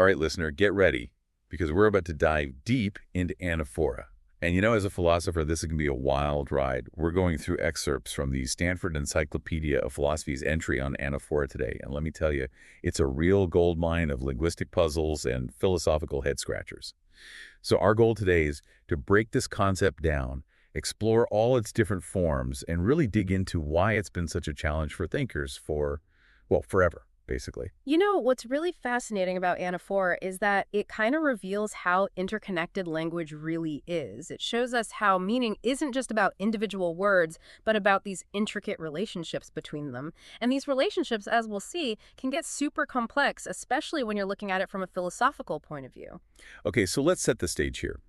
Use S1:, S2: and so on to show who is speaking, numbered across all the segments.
S1: All right, listener, get ready, because we're about to dive deep into anaphora. And as a philosopher, this is going to be a wild ride. We're going through excerpts from the Stanford Encyclopedia of Philosophy's entry on anaphora today. And let me tell you, it's a real goldmine of linguistic puzzles and philosophical head-scratchers. So our goal today is to break this concept down, explore all its different forms, and really dig into why it's been such a challenge for thinkers for, well, forever, basically.
S2: What's really fascinating about Anaphora is that it kind of reveals how interconnected language really is. It shows us how meaning isn't just about individual words, but about these intricate relationships between them. And these relationships, as we'll see, can get super complex, especially when you're looking at it from a philosophical point of view.
S1: Okay, so let's set the stage here.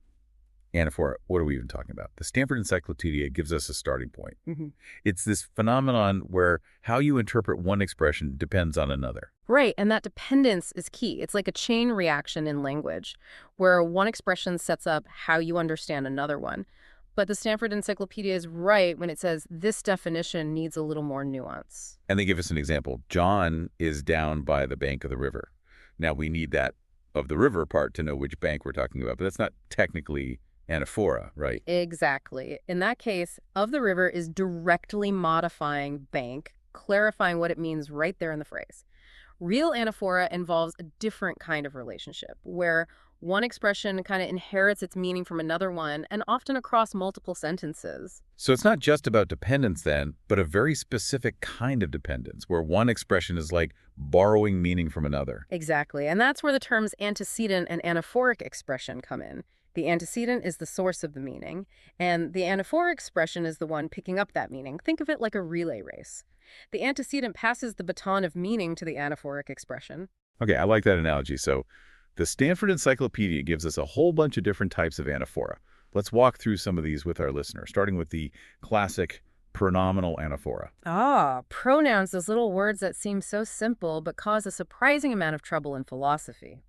S1: Anaphora, what are we even talking about? The Stanford Encyclopedia gives us a starting point. It's this phenomenon where how you interpret one expression depends on another.
S2: Right, and that dependence is key. It's like a chain reaction in language, where one expression sets up how you understand another one. But the Stanford Encyclopedia is right when it says this definition needs a little more nuance.
S1: And they give us an example. John is down by the bank of the river. Now, we need that of the river part to know which bank we're talking about, but that's not technically anaphora, right?
S2: Exactly. In that case, of the river is directly modifying bank, clarifying what it means right there in the phrase. Real anaphora involves a different kind of relationship, where one expression kind of inherits its meaning from another one, and often across multiple sentences.
S1: So it's not just about dependence then, but a very specific kind of dependence, where one expression is like borrowing meaning from another.
S2: Exactly. And that's where the terms antecedent and anaphoric expression come in. The antecedent is the source of the meaning, and the anaphoric expression is the one picking up that meaning. Think of it like a relay race. The antecedent passes the baton of meaning to the anaphoric expression.
S1: Okay, I like that analogy. So the Stanford Encyclopedia gives us a whole bunch of different types of anaphora. Let's walk through some of these with our listeners, starting with the classic pronominal anaphora.
S2: Pronouns, those little words that seem so simple but cause a surprising amount of trouble in philosophy.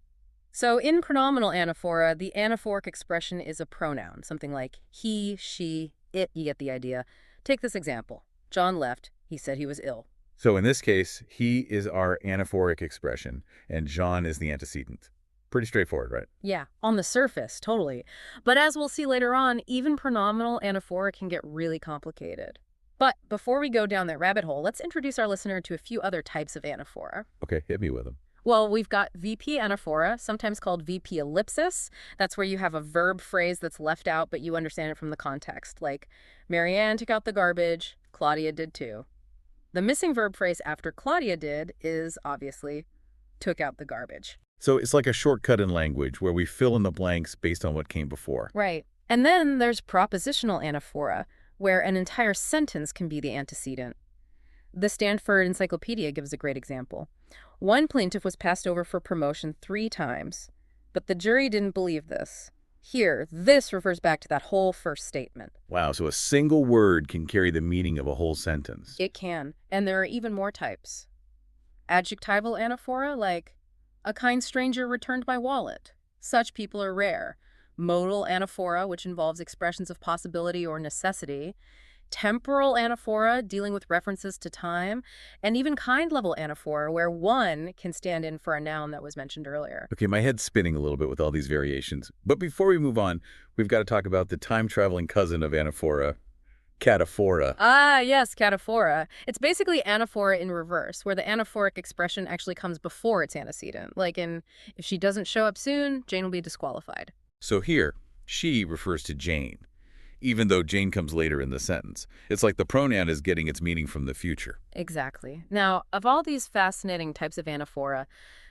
S2: So in pronominal anaphora, the anaphoric expression is a pronoun, something like he, she, it, you get the idea. Take this example. John left. He said he was ill.
S1: So in this case, he is our anaphoric expression, and John is the antecedent. Pretty straightforward, right?
S2: Yeah, on the surface, totally. But as we'll see later on, even pronominal anaphora can get really complicated. But before we go down that rabbit hole, let's introduce our listener to a few other types of anaphora.
S1: Okay, hit me with them.
S2: Well, we've got VP anaphora, sometimes called VP ellipsis. That's where you have a verb phrase that's left out, but you understand it from the context, like Marianne took out the garbage, Claudia did too. The missing verb phrase after Claudia did is, obviously, took out the garbage.
S1: So it's like a shortcut in language where we fill in the blanks based on what came before.
S2: Right. And then there's propositional anaphora, where an entire sentence can be the antecedent. The Stanford Encyclopedia gives a great example. One plaintiff was passed over for promotion 3 times, but the jury didn't believe this. Here, this refers back to that whole first statement.
S1: Wow, so a single word can carry the meaning of a whole sentence.
S2: It can, and there are even more types. Adjectival anaphora, like, a kind stranger returned my wallet. Such people are rare. Modal anaphora, which involves expressions of possibility or necessity. Temporal anaphora, dealing with references to time, and even kind-level anaphora, where one can stand in for a noun that was mentioned earlier.
S1: Okay, my head's spinning a little bit with all these variations. But before we move on, we've got to talk about the time-traveling cousin of anaphora, cataphora.
S2: Yes, cataphora. It's basically anaphora in reverse, where the anaphoric expression actually comes before its antecedent. Like in, if she doesn't show up soon, Jane will be disqualified.
S1: So here, she refers to Jane, even though Jane comes later in the sentence. It's like the pronoun is getting its meaning from the future.
S2: Exactly. Now, of all these fascinating types of anaphora,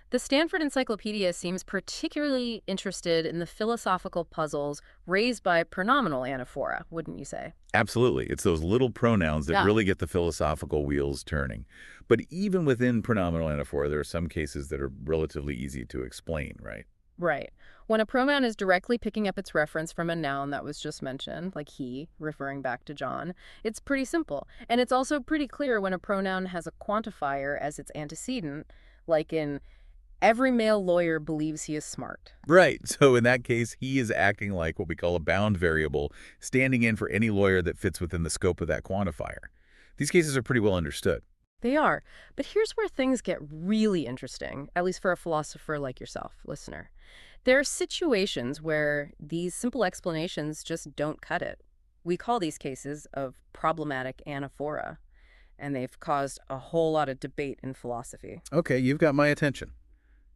S2: the Stanford Encyclopedia seems particularly interested in the philosophical puzzles raised by pronominal anaphora, wouldn't you say?
S1: Absolutely. It's those little pronouns that really get the philosophical wheels turning. But even within pronominal anaphora, there are some cases that are relatively easy to explain, right?
S2: Right. When a pronoun is directly picking up its reference from a noun that was just mentioned, like he, referring back to John, it's pretty simple. And it's also pretty clear when a pronoun has a quantifier as its antecedent, like in every male lawyer believes he is smart.
S1: Right. So in that case, he is acting like what we call a bound variable, standing in for any lawyer that fits within the scope of that quantifier. These cases are pretty well understood.
S2: They are. But here's where things get really interesting, at least for a philosopher like yourself, listener. There are situations where these simple explanations just don't cut it. We call these cases of problematic anaphora, and they've caused a whole lot of debate in philosophy.
S1: Okay, you've got my attention.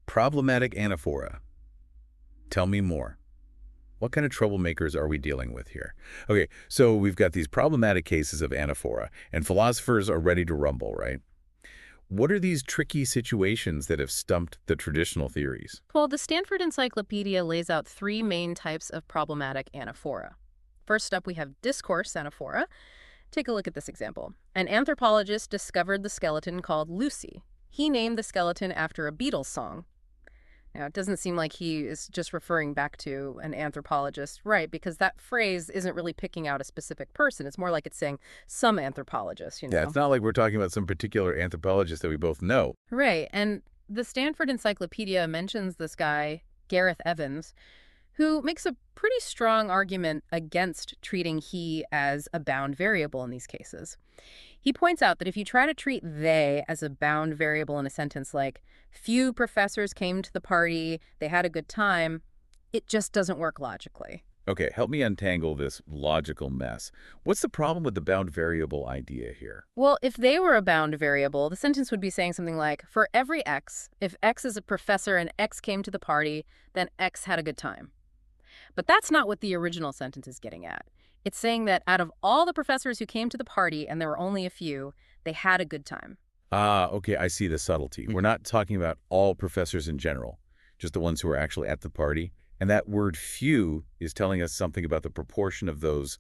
S1: Problematic anaphora. Tell me more. What kind of troublemakers are we dealing with here? Okay, so we've got these problematic cases of anaphora, and philosophers are ready to rumble, right? What are these tricky situations that have stumped the traditional theories?
S2: Well, the Stanford Encyclopedia lays out three main types of problematic anaphora. First up, we have discourse anaphora. Take a look at this example. An anthropologist discovered the skeleton called Lucy. He named the skeleton after a Beatles song. Now, it doesn't seem like he is just referring back to an anthropologist, right? Because that phrase isn't really picking out a specific person. It's more like it's saying some anthropologist, you
S1: Yeah,
S2: know?
S1: it's not like we're talking about some particular anthropologist that we both know.
S2: Right. And the Stanford Encyclopedia mentions this guy, Gareth Evans, who makes a pretty strong argument against treating he as a bound variable in these cases. He points out that if you try to treat they as a bound variable in a sentence like, few professors came to the party, they had a good time, it just doesn't work logically.
S1: Okay, help me untangle this logical mess. What's the problem with the bound variable idea here?
S2: Well, if they were a bound variable, the sentence would be saying something like, for every x, if x is a professor and x came to the party, then x had a good time. But that's not what the original sentence is getting at. It's saying that out of all the professors who came to the party, and there were only a few, they had a good time.
S1: Ah, okay, I see the subtlety. We're not talking about all professors in general, just the ones who are actually at the party. And that word few is telling us something about the proportion of those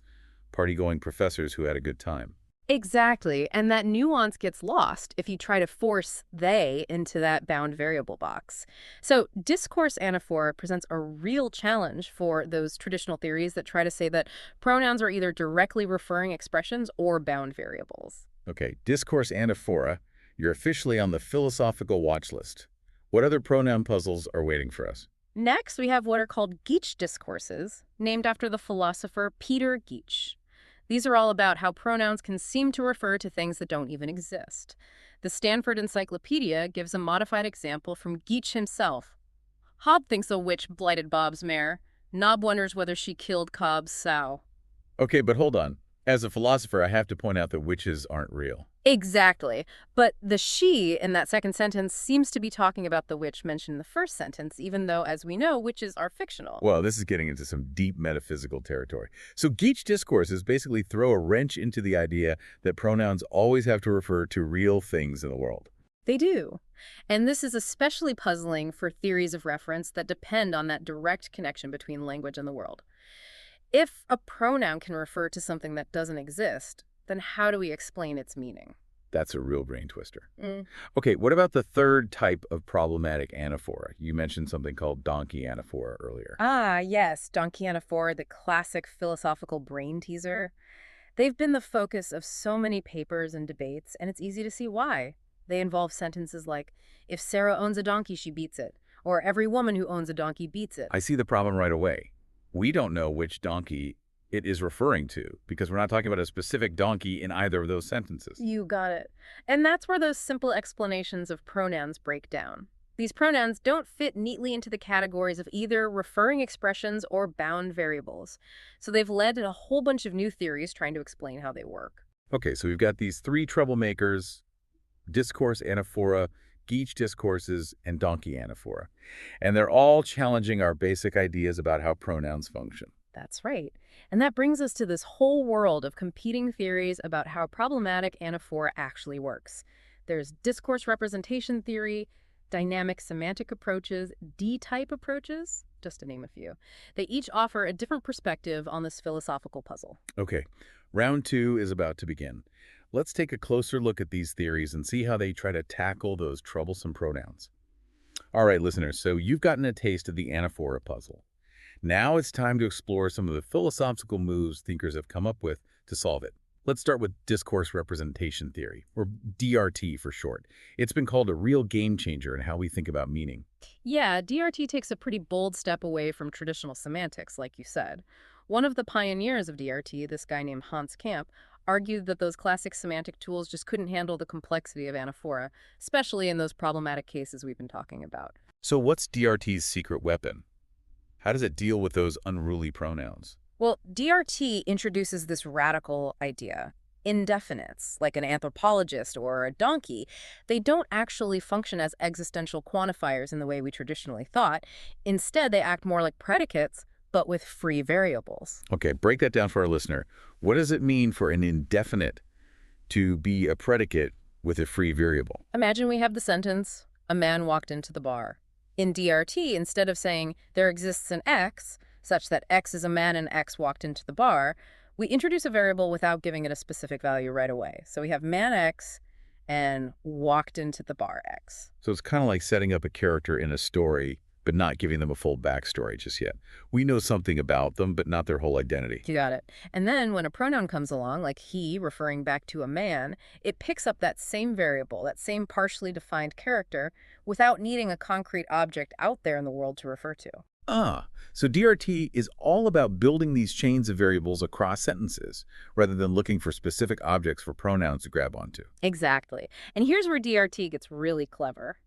S1: party-going professors who had a good time.
S2: Exactly, and that nuance gets lost if you try to force they into that bound variable box. So discourse anaphora presents a real challenge for those traditional theories that try to say that pronouns are either directly referring expressions or bound variables.
S1: Okay, discourse anaphora, you're officially on the philosophical watch list. What other pronoun puzzles are waiting for us?
S2: Next, we have what are called Geach discourses, named after the philosopher Peter Geach. These are all about how pronouns can seem to refer to things that don't even exist. The Stanford Encyclopedia gives a modified example from Geach himself. Hob thinks a witch blighted Bob's mare. Nob wonders whether she killed Cobb's sow.
S1: Okay, but hold on. As a philosopher, I have to point out that witches aren't real.
S2: Exactly. But the she in that second sentence seems to be talking about the witch mentioned in the first sentence, even though, as we know, witches are fictional.
S1: Well, this is getting into some deep metaphysical territory. So Geach discourses basically throw a wrench into the idea that pronouns always have to refer to real things in the world.
S2: They do. And this is especially puzzling for theories of reference that depend on that direct connection between language and the world. If a pronoun can refer to something that doesn't exist, then how do we explain its meaning?
S1: That's a real brain twister. Okay, what about the third type of problematic anaphora? You mentioned something called donkey anaphora earlier.
S2: Ah, yes, donkey anaphora, the classic philosophical brain teaser. They've been the focus of so many papers and debates, and it's easy to see why. They involve sentences like, if Sarah owns a donkey, she beats it, or every woman who owns a donkey beats it.
S1: I see the problem right away. We don't know which donkey it is referring to because we're not talking about a specific donkey in either of those sentences.
S2: You got it. And that's where those simple explanations of pronouns break down. These pronouns don't fit neatly into the categories of either referring expressions or bound variables. So they've led to a whole bunch of new theories trying to explain how they work.
S1: Okay, so we've got these three troublemakers: discourse anaphora, Geach discourses, and donkey anaphora. And they're all challenging our basic ideas about how pronouns function.
S2: That's right. And that brings us to this whole world of competing theories about how problematic anaphora actually works. There's discourse representation theory, dynamic semantic approaches, D-type approaches, just to name a few. They each offer a different perspective on this philosophical puzzle.
S1: Okay, round two is about to begin. Let's take a closer look at these theories and see how they try to tackle those troublesome pronouns. All right, listeners, so you've gotten a taste of the anaphora puzzle. Now it's time to explore some of the philosophical moves thinkers have come up with to solve it. Let's start with discourse representation theory, or DRT for short. It's been called a real game changer in how we think about meaning.
S2: Yeah, DRT takes a pretty bold step away from traditional semantics, like you said. One of the pioneers of DRT, this guy named Hans Camp, argued that those classic semantic tools just couldn't handle the complexity of anaphora, especially in those problematic cases we've been talking about.
S1: So what's DRT's secret weapon? How does it deal with those unruly pronouns?
S2: Well, DRT introduces this radical idea. Indefinites, like an anthropologist or a donkey, they don't actually function as existential quantifiers in the way we traditionally thought. Instead, they act more like predicates, but with free variables.
S1: Okay, break that down for our listener. What does it mean for an indefinite to be a predicate with a free variable?
S2: Imagine we have the sentence, a man walked into the bar. In DRT, instead of saying there exists an X, such that X is a man and X walked into the bar, we introduce a variable without giving it a specific value right away. So we have man X and walked into the bar X.
S1: So it's kind of like setting up a character in a story, but not giving them a full backstory just yet. We know something about them, but not their whole identity.
S2: You got it. And then when a pronoun comes along, like he, referring back to a man, it picks up that same variable, that same partially defined character, without needing a concrete object out there in the world to refer to.
S1: So DRT is all about building these chains of variables across sentences, rather than looking for specific objects for pronouns to grab onto.
S2: Exactly. And here's where DRT gets really clever.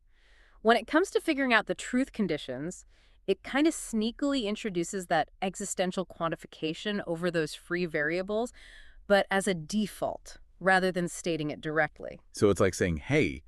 S2: When it comes to figuring out the truth conditions, it kind of sneakily introduces that existential quantification over those free variables, but as a default, rather than stating it directly.
S1: So it's like saying, hey,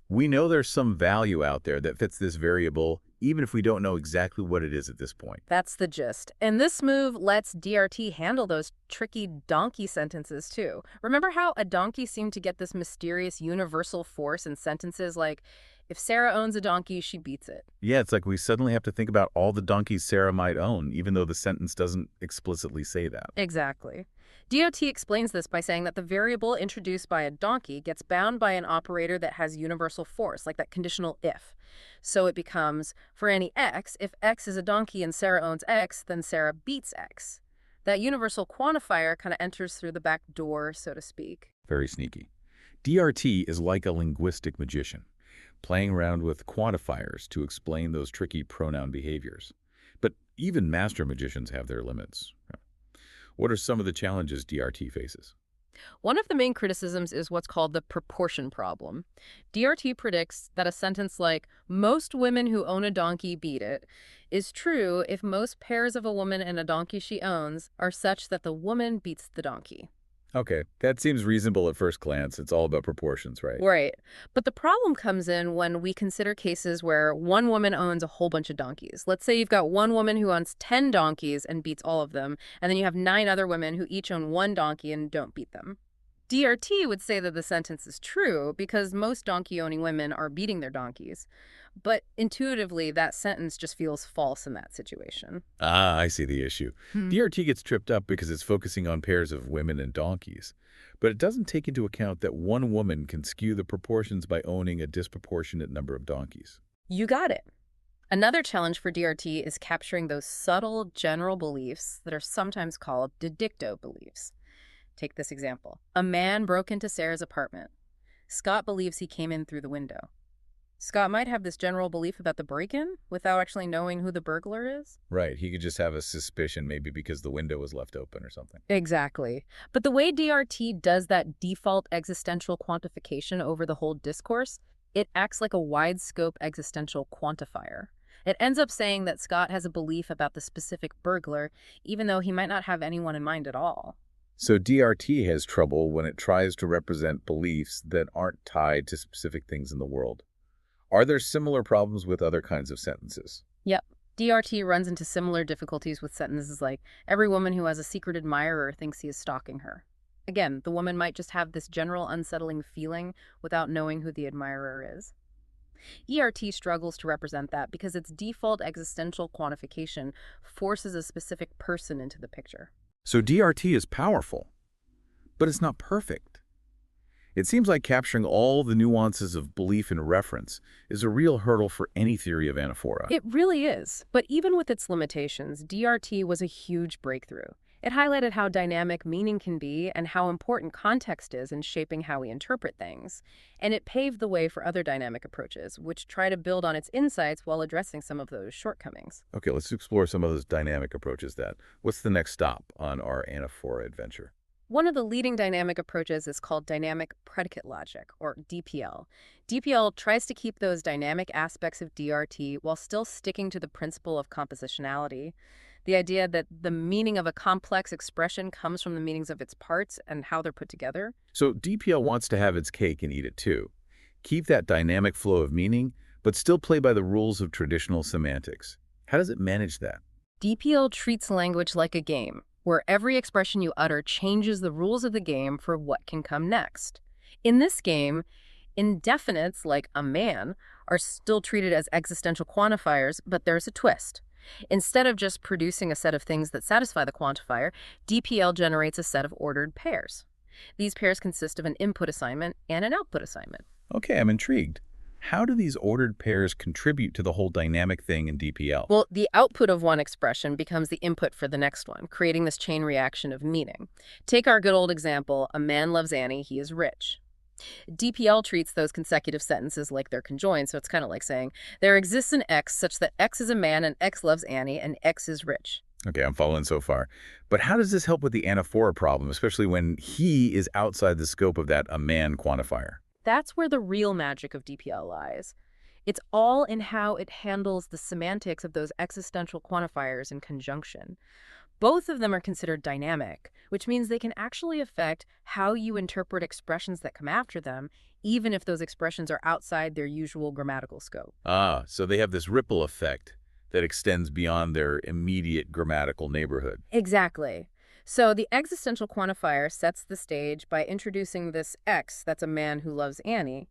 S1: we know there's some value out there that fits this variable, even if we don't know exactly what it is at this point.
S2: That's the gist. And this move lets DRT handle those tricky donkey sentences too. Remember how a donkey seemed to get this mysterious universal force in sentences like, if Sarah owns a donkey, she beats it.
S1: Yeah, it's like we suddenly have to think about all the donkeys Sarah might own, even though the sentence doesn't explicitly say that.
S2: Exactly. DOT explains this by saying that the variable introduced by a donkey gets bound by an operator that has universal force, like that conditional if. So it becomes, for any x, if x is a donkey and Sarah owns x, then Sarah beats x. That universal quantifier kind of enters through the back door, so to speak.
S1: Very sneaky. DRT is like a linguistic magician, playing around with quantifiers to explain those tricky pronoun behaviors. But even master magicians have their limits. What are some of the challenges DRT faces?
S2: One of the main criticisms is what's called the proportion problem. DRT predicts that a sentence like, most women who own a donkey beat it, is true if most pairs of a woman and a donkey she owns are such that the woman beats the donkey.
S1: Okay, that seems reasonable at first glance. It's all about proportions, right?
S2: Right. But the problem comes in when we consider cases where one woman owns a whole bunch of donkeys. Let's say you've got one woman who owns 10 donkeys and beats all of them, and then you have 9 other women who each own one donkey and don't beat them. DRT would say that the sentence is true because most donkey-owning women are beating their donkeys. But intuitively, that sentence just feels false in that situation.
S1: I see the issue. DRT gets tripped up because it's focusing on pairs of women and donkeys. But it doesn't take into account that one woman can skew the proportions by owning a disproportionate number of donkeys.
S2: You got it. Another challenge for DRT is capturing those subtle general beliefs that are sometimes called didicto beliefs. Take this example. A man broke into Sarah's apartment. Scott believes he came in through the window. Scott might have this general belief about the break-in without actually knowing who the burglar is.
S1: Right, he could just have a suspicion, maybe because the window was left open or something.
S2: Exactly. But the way DRT does that default existential quantification over the whole discourse, it acts like a wide-scope existential quantifier. It ends up saying that Scott has a belief about the specific burglar, even though he might not have anyone in mind at all.
S1: So DRT has trouble when it tries to represent beliefs that aren't tied to specific things in the world. Are there similar problems with other kinds of sentences?
S2: Yep. DRT runs into similar difficulties with sentences like, every woman who has a secret admirer thinks he is stalking her. Again, the woman might just have this general unsettling feeling without knowing who the admirer is. ERT struggles to represent that because its default existential quantification forces a specific person into the picture.
S1: So DRT is powerful, but it's not perfect. It seems like capturing all the nuances of belief and reference is a real hurdle for any theory of anaphora.
S2: It really is. But even with its limitations, DRT was a huge breakthrough. It highlighted how dynamic meaning can be and how important context is in shaping how we interpret things. And it paved the way for other dynamic approaches, which try to build on its insights while addressing some of those shortcomings.
S1: Okay, let's explore some of those dynamic approaches then. What's the next stop on our anaphora adventure?
S2: One of the leading dynamic approaches is called dynamic predicate logic, or DPL. DPL tries to keep those dynamic aspects of DRT while still sticking to the principle of compositionality. The idea that the meaning of a complex expression comes from the meanings of its parts and how they're put together.
S1: So DPL wants to have its cake and eat it too. Keep that dynamic flow of meaning, but still play by the rules of traditional semantics. How does it manage that?
S2: DPL treats language like a game, where every expression you utter changes the rules of the game for what can come next. In this game, indefinites, like a man, are still treated as existential quantifiers, but there's a twist. Instead of just producing a set of things that satisfy the quantifier, DPL generates a set of ordered pairs. These pairs consist of an input assignment and an output assignment.
S1: Okay, I'm intrigued. How do these ordered pairs contribute to the whole dynamic thing in DPL?
S2: Well, the output of one expression becomes the input for the next one, creating this chain reaction of meaning. Take our good old example, a man loves Annie, he is rich. DPL treats those consecutive sentences like they're conjoined, so it's kind of like saying, there exists an X such that X is a man and X loves Annie and X is rich.
S1: Okay, I'm following so far. But how does this help with the anaphora problem, especially when he is outside the scope of that a man quantifier?
S2: That's where the real magic of DPL lies. It's all in how it handles the semantics of those existential quantifiers in conjunction. Both of them are considered dynamic, which means they can actually affect how you interpret expressions that come after them, even if those expressions are outside their usual grammatical scope.
S1: Ah, so they have this ripple effect that extends beyond their immediate grammatical neighborhood.
S2: Exactly. So the existential quantifier sets the stage by introducing this X that's a man who loves Annie.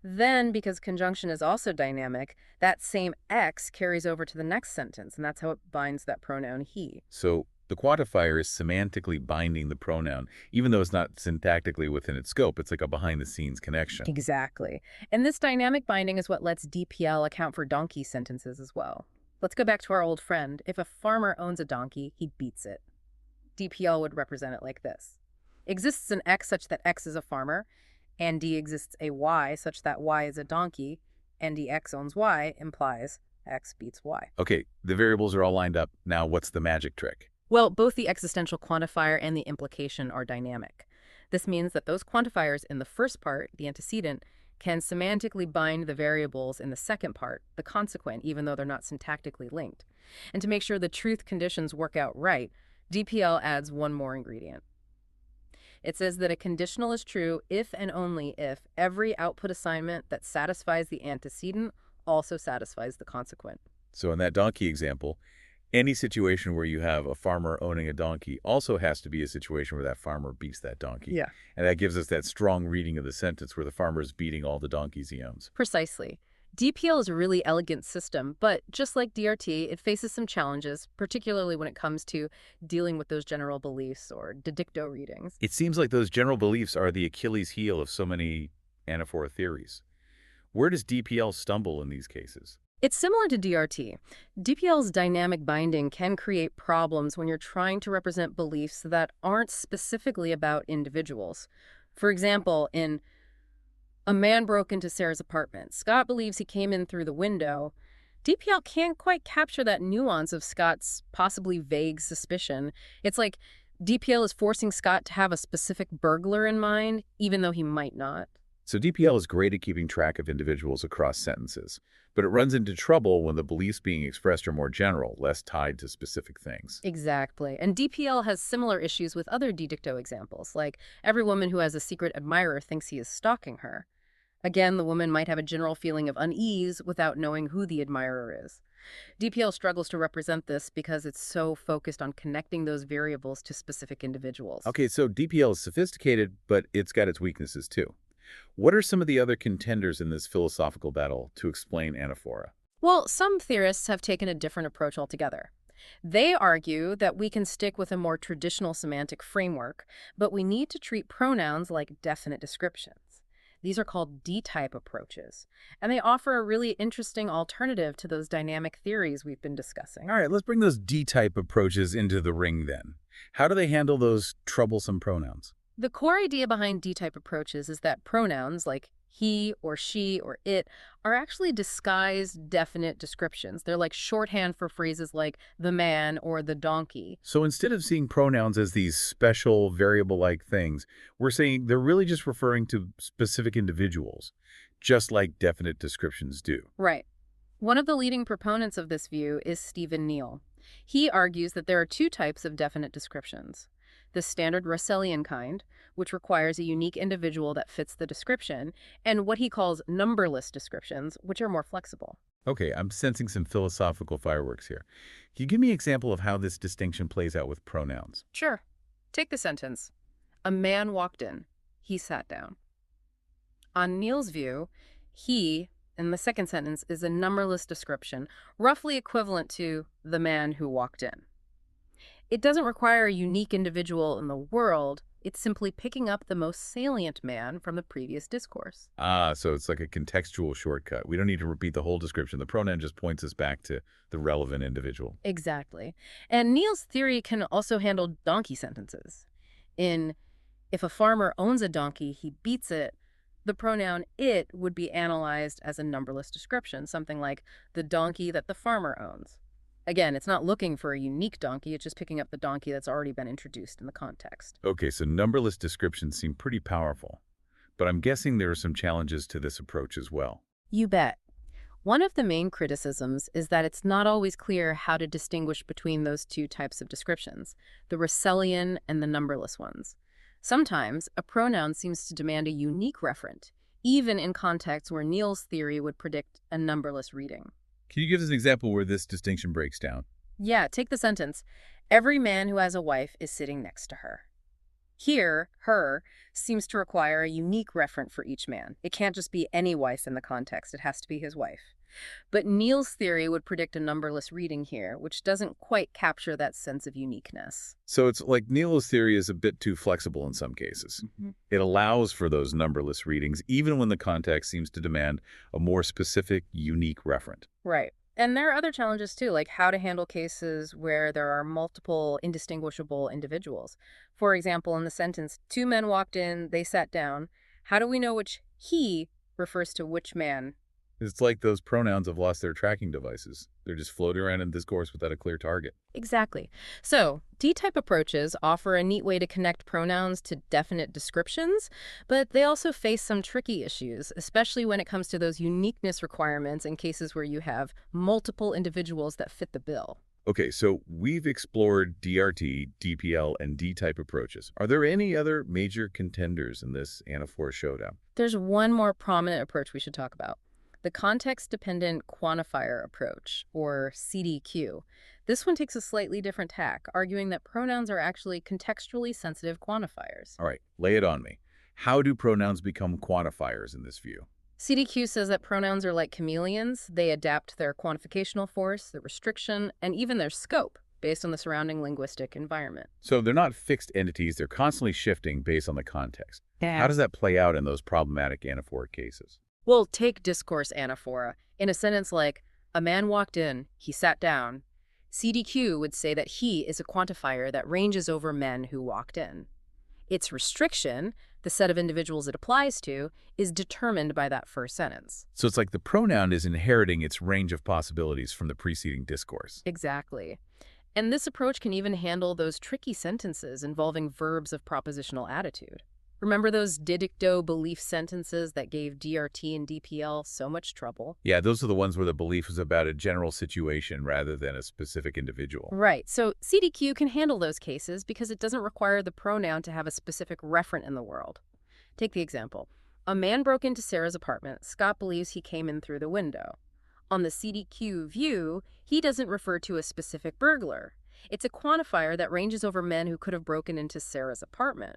S2: Then, because conjunction is also dynamic, that same X carries over to the next sentence, and that's how it binds that pronoun he.
S1: So the quantifier is semantically binding the pronoun, even though it's not syntactically within its scope. It's like a behind-the-scenes connection.
S2: Exactly. And this dynamic binding is what lets DPL account for donkey sentences as well. Let's go back to our old friend. If a farmer owns a donkey, he beats it. DPL would represent it like this. Exists an X such that X is a farmer, and D exists a Y such that Y is a donkey, and DX owns Y implies X beats Y.
S1: Okay, the variables are all lined up. Now what's the magic trick?
S2: Well, both the existential quantifier and the implication are dynamic. This means that those quantifiers in the first part, the antecedent, can semantically bind the variables in the second part, the consequent, even though they're not syntactically linked. And to make sure the truth conditions work out right, DPL adds one more ingredient. It says that a conditional is true if and only if every output assignment that satisfies the antecedent also satisfies the consequent.
S1: So in that donkey example, any situation where you have a farmer owning a donkey also has to be a situation where that farmer beats that donkey.
S2: Yeah.
S1: And that gives us that strong reading of the sentence where the farmer is beating all the donkeys he owns.
S2: Precisely. DPL is a really elegant system, but just like DRT, it faces some challenges, particularly when it comes to dealing with those general beliefs or didicto readings.
S1: It seems like those general beliefs are the Achilles heel of so many anaphora theories. Where does DPL stumble in these cases?
S2: It's similar to DRT. DPL's dynamic binding can create problems when you're trying to represent beliefs that aren't specifically about individuals. For example, in a man broke into Sarah's apartment. Scott believes he came in through the window. DPL can't quite capture that nuance of Scott's possibly vague suspicion. It's like DPL is forcing Scott to have a specific burglar in mind, even though he might not.
S1: So DPL is great at keeping track of individuals across sentences, but it runs into trouble when the beliefs being expressed are more general, less tied to specific things.
S2: Exactly. And DPL has similar issues with other didicto examples, like every woman who has a secret admirer thinks he is stalking her. Again, the woman might have a general feeling of unease without knowing who the admirer is. DPL struggles to represent this because it's so focused on connecting those variables to specific individuals.
S1: Okay, so DPL is sophisticated, but it's got its weaknesses too. What are some of the other contenders in this philosophical battle to explain anaphora?
S2: Well, some theorists have taken a different approach altogether. They argue that we can stick with a more traditional semantic framework, but we need to treat pronouns like definite descriptions. These are called D-type approaches, and they offer a really interesting alternative to those dynamic theories we've been discussing.
S1: All right, let's bring those D-type approaches into the ring then. How do they handle those troublesome pronouns?
S2: The core idea behind D-type approaches is that pronouns, like He or she or it are actually disguised definite descriptions. They're like shorthand for phrases like the man or the donkey.
S1: So instead of seeing pronouns as these special variable-like things, we're saying they're really just referring to specific individuals, just like definite descriptions do.
S2: Right. One of the leading proponents of this view is Stephen Neal. He argues that there are two types of definite descriptions. The standard Russellian kind, which requires a unique individual that fits the description, and what he calls numberless descriptions, which are more flexible.
S1: Okay, I'm sensing some philosophical fireworks here. Can you give me an example of how this distinction plays out with pronouns?
S2: Sure. Take the sentence. A man walked in. He sat down. On Neal's view, he, in the second sentence, is a numberless description, roughly equivalent to the man who walked in. It doesn't require a unique individual in the world. It's simply picking up the most salient man from the previous discourse.
S1: Ah, so it's like a contextual shortcut. We don't need to repeat the whole description. The pronoun just points us back to the relevant individual.
S2: Exactly. And Neal's theory can also handle donkey sentences. In if a farmer owns a donkey, he beats it, the pronoun it would be analyzed as a numberless description, something like the donkey that the farmer owns. Again, it's not looking for a unique donkey, it's just picking up the donkey that's already been introduced in the context.
S1: Okay, so numberless descriptions seem pretty powerful, but I'm guessing there are some challenges to this approach as well.
S2: You bet. One of the main criticisms is that it's not always clear how to distinguish between those two types of descriptions, the Russellian and the numberless ones. Sometimes, a pronoun seems to demand a unique referent, even in contexts where Neal's theory would predict a numberless reading.
S1: Can you give us an example where this distinction breaks down?
S2: Yeah, take the sentence, every man who has a wife is sitting next to her. Here, her seems to require a unique referent for each man. It can't just be any wife in the context, it has to be his wife. But Neal's theory would predict a numberless reading here, which doesn't quite capture that sense of uniqueness.
S1: So it's like Neal's theory is a bit too flexible in some cases. It allows for those numberless readings, even when the context seems to demand a more specific, unique referent.
S2: Right. And there are other challenges too, like how to handle cases where there are multiple indistinguishable individuals. For example, in the sentence, two men walked in, they sat down. How do we know which he refers to which man?
S1: It's like those pronouns have lost their tracking devices. They're just floating around in discourse without a clear target.
S2: Exactly. So, D-type approaches offer a neat way to connect pronouns to definite descriptions, but they also face some tricky issues, especially when it comes to those uniqueness requirements in cases where you have multiple individuals that fit the bill.
S1: Okay, so we've explored DRT, DPL, and D-type approaches. Are there any other major contenders in this Anaphora showdown?
S2: There's one more prominent approach we should talk about. The context-dependent quantifier approach, or CDQ. This one takes a slightly different tack, arguing that pronouns are actually contextually sensitive quantifiers.
S1: All right, lay it on me. How do pronouns become quantifiers in this view?
S2: CDQ says that pronouns are like chameleons. They adapt their quantificational force, their restriction, and even their scope based on the surrounding linguistic environment.
S1: So they're not fixed entities. They're constantly shifting based on the context. How does that play out in those problematic anaphoric cases?
S2: Well, take discourse anaphora. In a sentence like, a man walked in, he sat down, CDQ would say that he is a quantifier that ranges over men who walked in. Its restriction, the set of individuals it applies to, is determined by that first sentence.
S1: So it's like the pronoun is inheriting its range of possibilities from the preceding discourse.
S2: Exactly. And this approach can even handle those tricky sentences involving verbs of propositional attitude. Remember those didicto belief sentences that gave DRT and DPL so much trouble?
S1: Yeah, those are the ones where the belief is about a general situation rather than a specific individual.
S2: Right. So CDQ can handle those cases because it doesn't require the pronoun to have a specific referent in the world. Take the example. A man broke into Sarah's apartment. Scott believes he came in through the window. On the CDQ view, he doesn't refer to a specific burglar. It's a quantifier that ranges over men who could have broken into Sarah's apartment.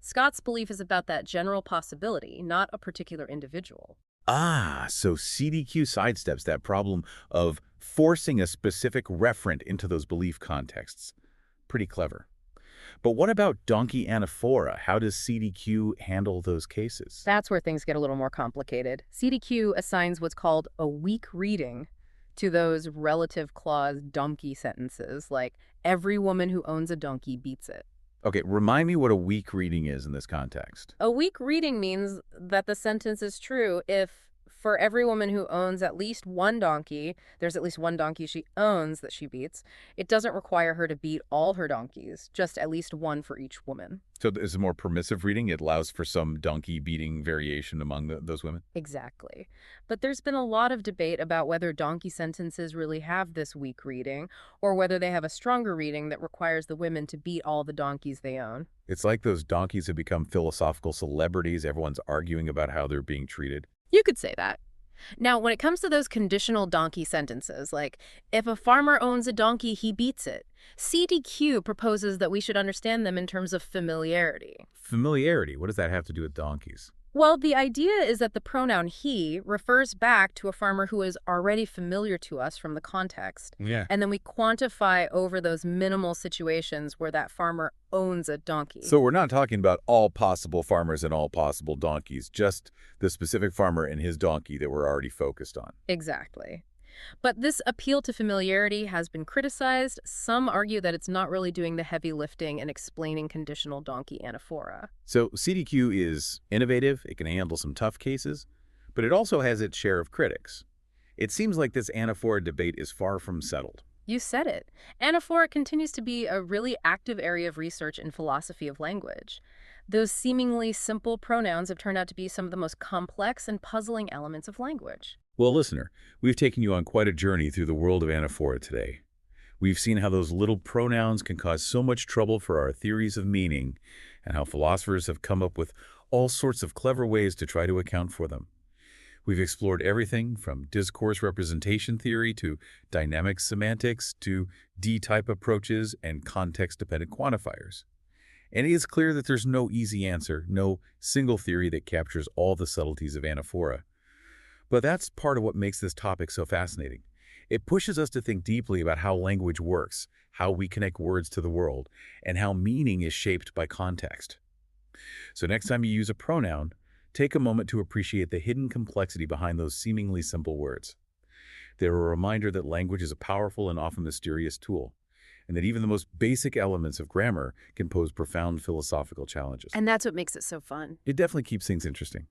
S2: Scott's belief is about that general possibility, not a particular individual.
S1: Ah, so CDQ sidesteps that problem of forcing a specific referent into those belief contexts. Pretty clever. But what about donkey anaphora? How does CDQ handle those cases?
S2: That's where things get a little more complicated. CDQ assigns what's called a weak reading to those relative clause donkey sentences, like every woman who owns a donkey beats it.
S1: Okay, remind me what a weak reading is in this context.
S2: A weak reading means that the sentence is true if, for every woman who owns at least one donkey, there's at least one donkey she owns that she beats. It doesn't require her to beat all her donkeys, just at least one for each woman.
S1: So it's a more permissive reading. It allows for some donkey beating variation among those women.
S2: Exactly. But there's been a lot of debate about whether donkey sentences really have this weak reading, or whether they have a stronger reading that requires the women to beat all the donkeys they own.
S1: It's like those donkeys have become philosophical celebrities. Everyone's arguing about how they're being treated.
S2: You could say that. Now, when it comes to those conditional donkey sentences, like, if a farmer owns a donkey, he beats it, CDQ proposes that we should understand them in terms of familiarity.
S1: Familiarity, what does that have to do with donkeys?
S2: Well, the idea is that the pronoun he refers back to a farmer who is already familiar to us from the context.
S1: Yeah.
S2: And then we quantify over those minimal situations where that farmer owns a donkey.
S1: So we're not talking about all possible farmers and all possible donkeys, just the specific farmer and his donkey that we're already focused on.
S2: Exactly. But this appeal to familiarity has been criticized. Some argue that it's not really doing the heavy lifting and explaining conditional donkey anaphora.
S1: So CDQ is innovative, it can handle some tough cases, but it also has its share of critics. It seems like this anaphora debate is far from settled.
S2: You said it. Anaphora continues to be a really active area of research in philosophy of language. Those seemingly simple pronouns have turned out to be some of the most complex and puzzling elements of language.
S1: Well, listener, we've taken you on quite a journey through the world of anaphora today. We've seen how those little pronouns can cause so much trouble for our theories of meaning, and how philosophers have come up with all sorts of clever ways to try to account for them. We've explored everything from discourse representation theory to dynamic semantics to D-type approaches and context-dependent quantifiers. And it is clear that there's no easy answer, no single theory that captures all the subtleties of anaphora. But that's part of what makes this topic so fascinating. It pushes us to think deeply about how language works, how we connect words to the world, and how meaning is shaped by context. So next time you use a pronoun, take a moment to appreciate the hidden complexity behind those seemingly simple words. They're a reminder that language is a powerful and often mysterious tool, and that even the most basic elements of grammar can pose profound philosophical challenges.
S2: And that's what makes it so fun.
S1: It definitely keeps things interesting.